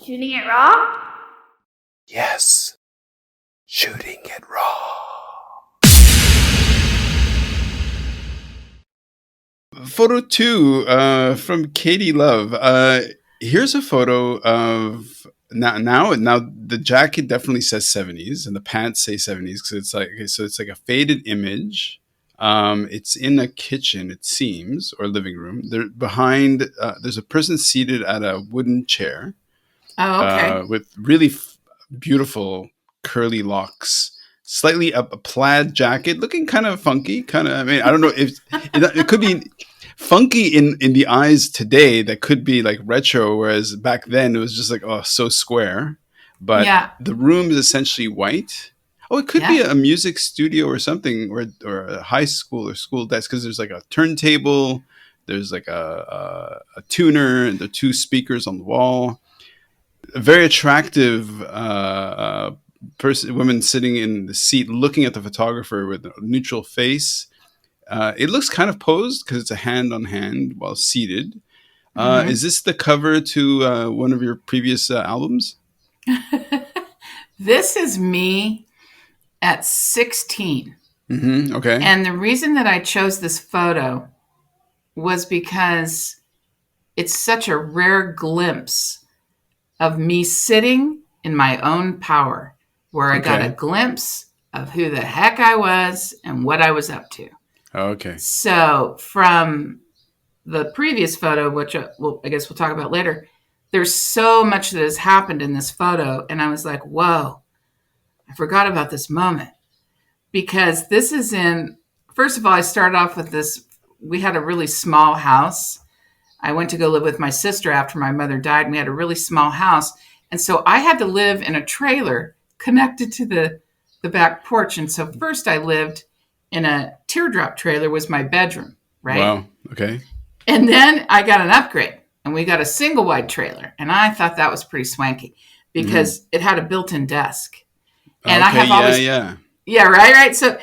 Shooting it raw? Yes. Shooting it raw. Photo 2 from Katie Love. Here's a photo of now the jacket definitely says 70s and the pants say 70s because it's like a faded image. It's in a kitchen, it seems, or living room. There behind there's a person seated at a wooden chair. Oh, okay. With really beautiful curly locks. Slightly a plaid jacket, looking kind of funky. I mean, I don't know if it could be funky in the eyes today. That could be like retro, whereas back then it was just like, oh, so square. But Yeah. the room is essentially white. Oh, it could be a music studio or something, or a high school or school desk, because there's like a turntable, there's like a tuner, and there are two speakers on the wall. A very attractive woman sitting in the seat looking at the photographer with a neutral face. It looks kind of posed because it's a hand on hand while seated. Is this the cover to one of your previous albums? This is me at 16. Mm-hmm. Okay. And the reason that I chose this photo was because it's such a rare glimpse of me sitting in my own power, where I got a glimpse of who the heck I was and what I was up to. Okay. So from the previous photo, which I guess we'll talk about later, there's so much that has happened in this photo. And I was like, whoa, I forgot about this moment. Because this is first of all, I started off with this. We had a really small house. I went to go live with my sister after my mother died. And we had a really small house. And so I had to live in a trailer connected to the back porch. And so first I lived in a teardrop trailer, was my bedroom, right? Wow. Okay. And then I got an upgrade and we got a single wide trailer. And I thought that was pretty swanky because it had a built-in desk. And I have always... Yeah, right. So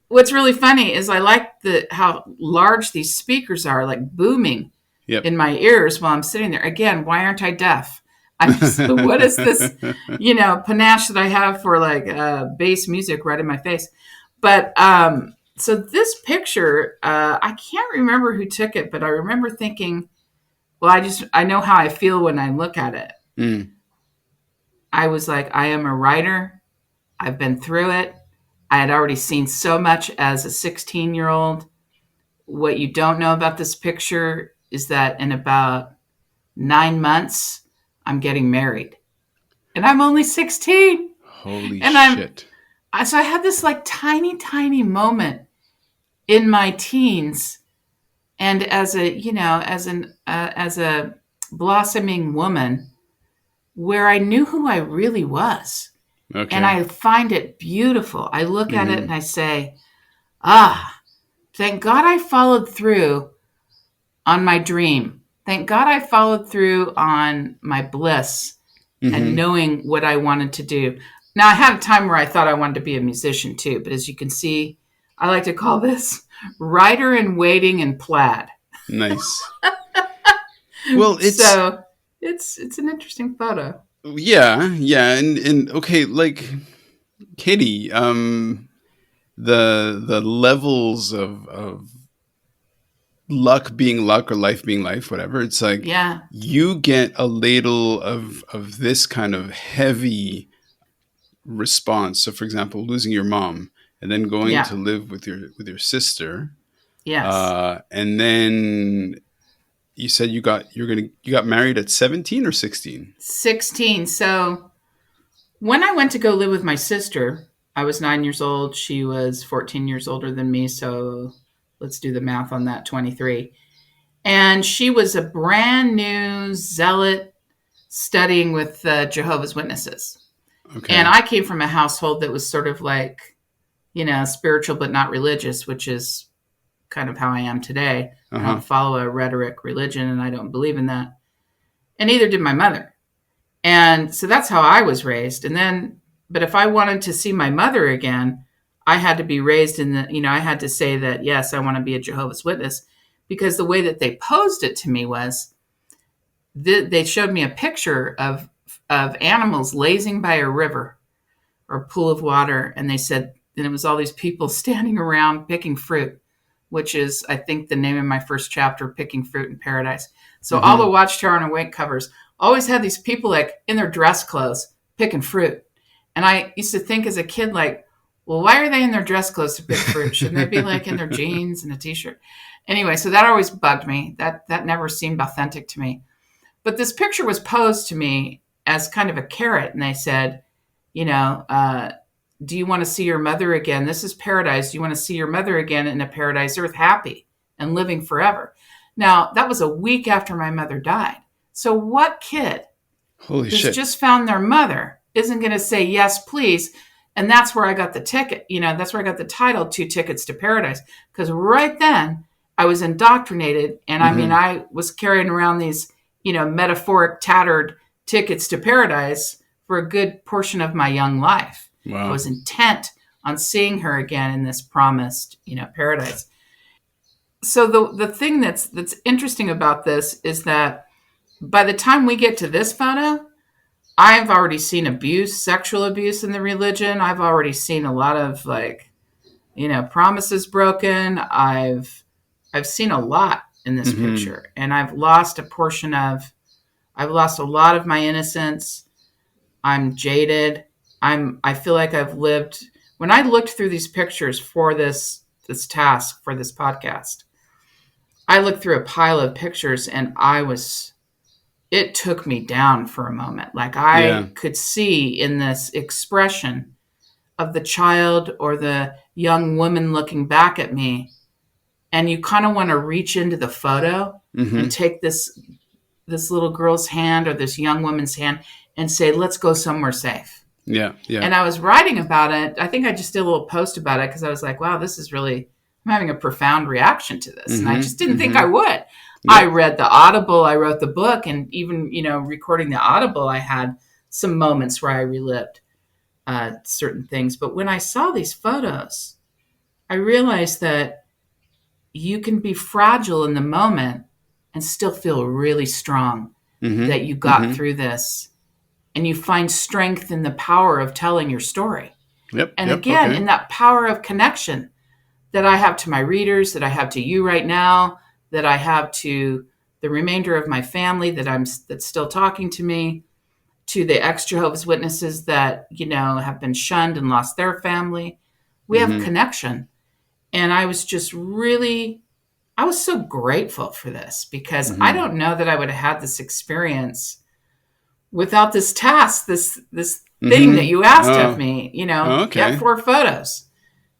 what's really funny is I like how large these speakers are, like booming in my ears while I'm sitting there. Again, why aren't I deaf? What is this, panache that I have for like bass music right in my face? But so this picture, I can't remember who took it, but I remember thinking, well, I know how I feel when I look at it. Mm. I was like, I am a writer. I've been through it. I had already seen so much as a 16-year-old. What you don't know about this picture is that in about 9 months, I'm getting married. And I'm only 16. Holy shit. So I had this like tiny, tiny moment in my teens. And as a blossoming woman, where I knew who I really was. Okay. And I find it beautiful. I look at it and I say, thank God I followed through on my dream. Thank God I followed through on my bliss and knowing what I wanted to do. Now, I had a time where I thought I wanted to be a musician too, but as you can see, I like to call this writer in waiting in plaid. Nice. Well, it's an interesting photo. Yeah, and okay, like Katie, the levels of luck being luck or life being life, whatever. It's like you get a ladle of this kind of heavy response. So, for example, losing your mom and then going to live with your sister. Yes, and then. You said you got married at 17 or 16? 16. So when I went to go live with my sister, I was 9 years old. She was 14 years older than me. So let's do the math on that, 23. And she was a brand new zealot studying with Jehovah's Witnesses. Okay. And I came from a household that was sort of like, spiritual but not religious, which is kind of how I am today. I don't follow a rhetoric religion, and I don't believe in that. And neither did my mother. And so that's how I was raised. And then, but if I wanted to see my mother again, I had to be raised I had to say that, yes, I want to be a Jehovah's Witness, because the way that they posed it to me was they showed me a picture of of animals lazing by a river or pool of water, and they said, and it was all these people standing around picking fruit, which is, I think, the name of my first chapter, Picking Fruit in Paradise. So all the Watchtower and Awake covers always had these people like in their dress clothes picking fruit. And I used to think as a kid, like, well, why are they in their dress clothes to pick fruit? Shouldn't they be like in their jeans and a t-shirt? Anyway, so that always bugged me. That never seemed authentic to me. But this picture was posed to me as kind of a carrot. And they said, you know, do you want to see your mother again? This is paradise. Do you want to see your mother again in a paradise earth, happy and living forever? Now, that was a week after my mother died. So what kid Holy who's shit. just found their mother isn't going to say, yes, please? And that's where I got the ticket. You know, that's where I got the title, 2 Tickets to Paradise. Because right then I was indoctrinated. And I mean, I was carrying around these, you know, metaphoric, tattered tickets to paradise for a good portion of my young life. Wow. I was intent on seeing her again in this promised, you know, paradise. So the thing that's interesting about this is that by the time we get to this photo, I've already seen abuse, sexual abuse in the religion. I've already seen a lot of, like, you know, promises broken. I've seen a lot in this picture, and I've lost a lot of my innocence. I'm jaded. I feel like I've lived. When I looked through these pictures for this task, for this podcast, I looked through a pile of pictures, and it took me down for a moment. Like I could see in this expression of the child or the young woman looking back at me, and you kind of want to reach into the photo and take this little girl's hand or this young woman's hand and say, let's go somewhere safe. Yeah. And I was writing about it. I think I just did a little post about it because I was like, wow, this is really, I'm having a profound reaction to this. And I just didn't think I would. Yep. I read the Audible, I wrote the book, and even, you know, recording the Audible, I had some moments where I relived certain things. But when I saw these photos, I realized that you can be fragile in the moment and still feel really strong that you got through this, and you find strength in the power of telling your story. And again, in that power of connection that I have to my readers, that I have to you right now, that I have to the remainder of my family that's still talking to me, to the ex-Jehovah's Witnesses that, you know, have been shunned and lost their family. We have connection. And I was just really, I was so grateful for this because I don't know that I would have had this experience without this task, this thing that you asked of me, you know, get 4 photos.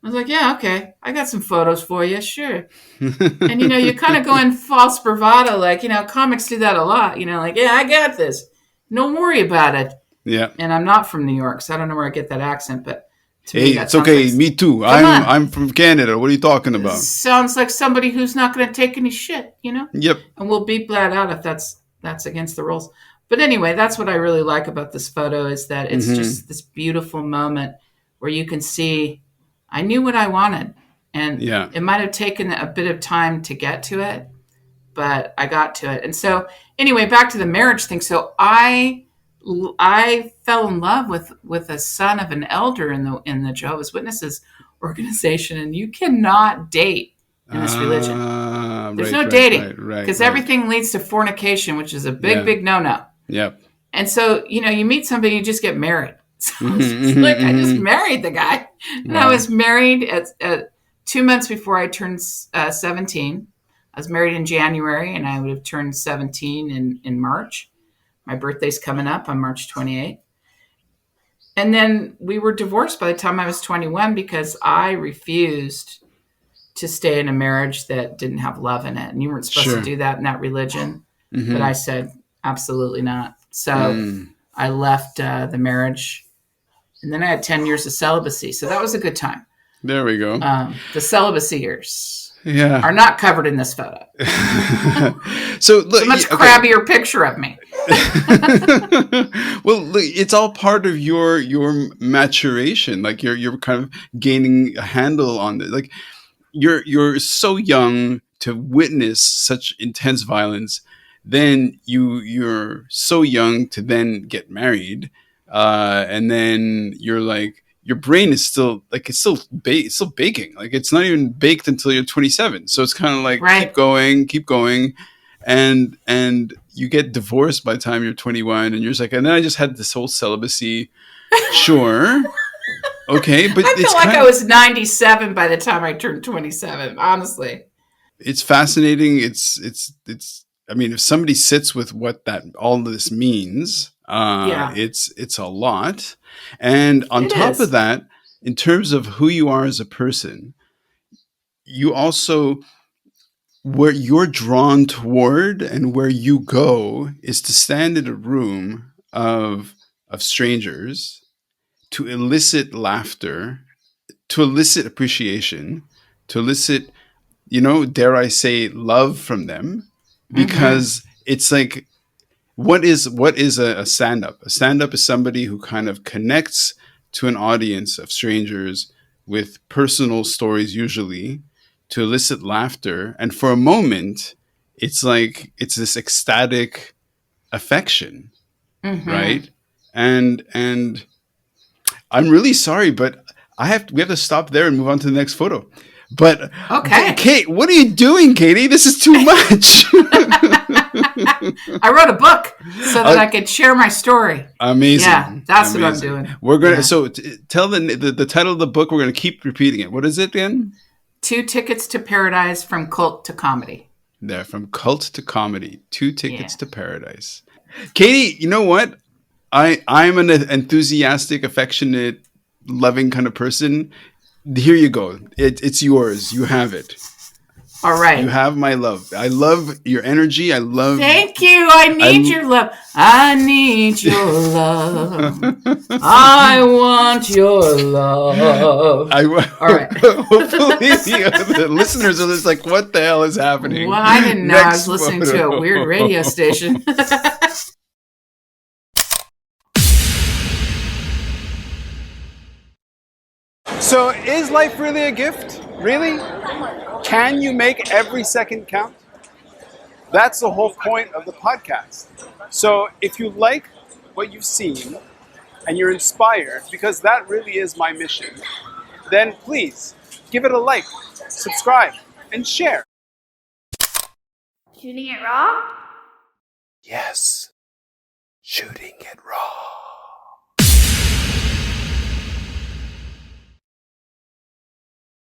I was like, yeah, okay, I got some photos for you, sure. And, you know, you kind of go in false bravado, like, you know, comics do that a lot, you know, like, yeah, I got this. Don't worry about it. Yeah. And I'm not from New York, so I don't know where I get that accent, but to me, it's okay. Like, me too. I'm from Canada. What are you talking about? Sounds like somebody who's not going to take any shit, you know? Yep. And we'll beep that out if that's against the rules. But anyway, that's what I really like about this photo is that it's just this beautiful moment where you can see I knew what I wanted. And it might have taken a bit of time to get to it, but I got to it. And so anyway, back to the marriage thing. So I fell in love with a son of an elder in the Jehovah's Witnesses organization, and you cannot date in this religion. There's no dating because everything leads to fornication, which is a big no-no. Yep. And so, you know, you meet somebody, you just get married. So like I just married the guy, and I was married at 2 months before I turned 17. I was married in January, and I would have turned 17 in March. My birthday's coming up on March 28th. And then we were divorced by the time I was 21 because I refused to stay in a marriage that didn't have love in it. And you weren't supposed to do that in that religion. But I said, absolutely not. So I left the marriage. And then I had 10 years of celibacy. So that was a good time. There we go. The celibacy years are not covered in this photo. So look, it's a much crabbier picture of me. Well, look, it's all part of your maturation. Like you're kind of gaining a handle on it. Like you're so young to witness such intense violence then you're so young to then get married, and then you're like your brain is still like it's still baking. Like it's not even baked until you're 27. So it's kind of like Right. keep going, and you get divorced by the time you're 21, and you're just like, and then I just had this whole celibacy. Sure, okay, but I it's feel like kind I of was 97 by the time I turned 27, honestly. it's fascinating. It's. I mean, if somebody sits with what that all of this means, Yeah, it's a lot. And on it top of is. that, in terms of who you are as a person, you also where you're drawn toward and where you go is to stand in a room of strangers to elicit laughter, to elicit appreciation, to elicit, dare I say, love from them, Mm-hmm. because it's like, what is a stand up? A stand up is somebody who kind of connects to an audience of strangers with personal stories, usually to elicit laughter, and for a moment, it's like it's this ecstatic affection, Mm-hmm. right? And I'm really sorry, but we have to stop there and move on to the next photo. But Okay. Kate, what are you doing, Katie? This is too much. I wrote a book so that uh, I could share my story. Yeah, Amazing, that's what I'm amazing. doing. We're gonna Yeah. so tell the title of the book. We're gonna keep repeating it. What is it again? 2 Tickets to Paradise from Cult to Comedy. There, from cult to comedy, 2 tickets Yeah. to paradise. Katie, you know what? I'm an enthusiastic, affectionate, loving kind of person. Here you go. It's yours. You have it. All You right. have my love. I love your energy. I love. Thank you. I need I. your love. I need your love. I want your love. I All right. hopefully the listeners are just like, what the hell is happening? Well, I didn't know I Next was listening to a weird radio photo. station. So, is life really a gift? Really? Can you make every second count? That's the whole point of the podcast. So, if you like what you've seen and you're inspired, because that really is my mission, then please give it a like, subscribe, and share. Shooting it raw? Yes, shooting it raw.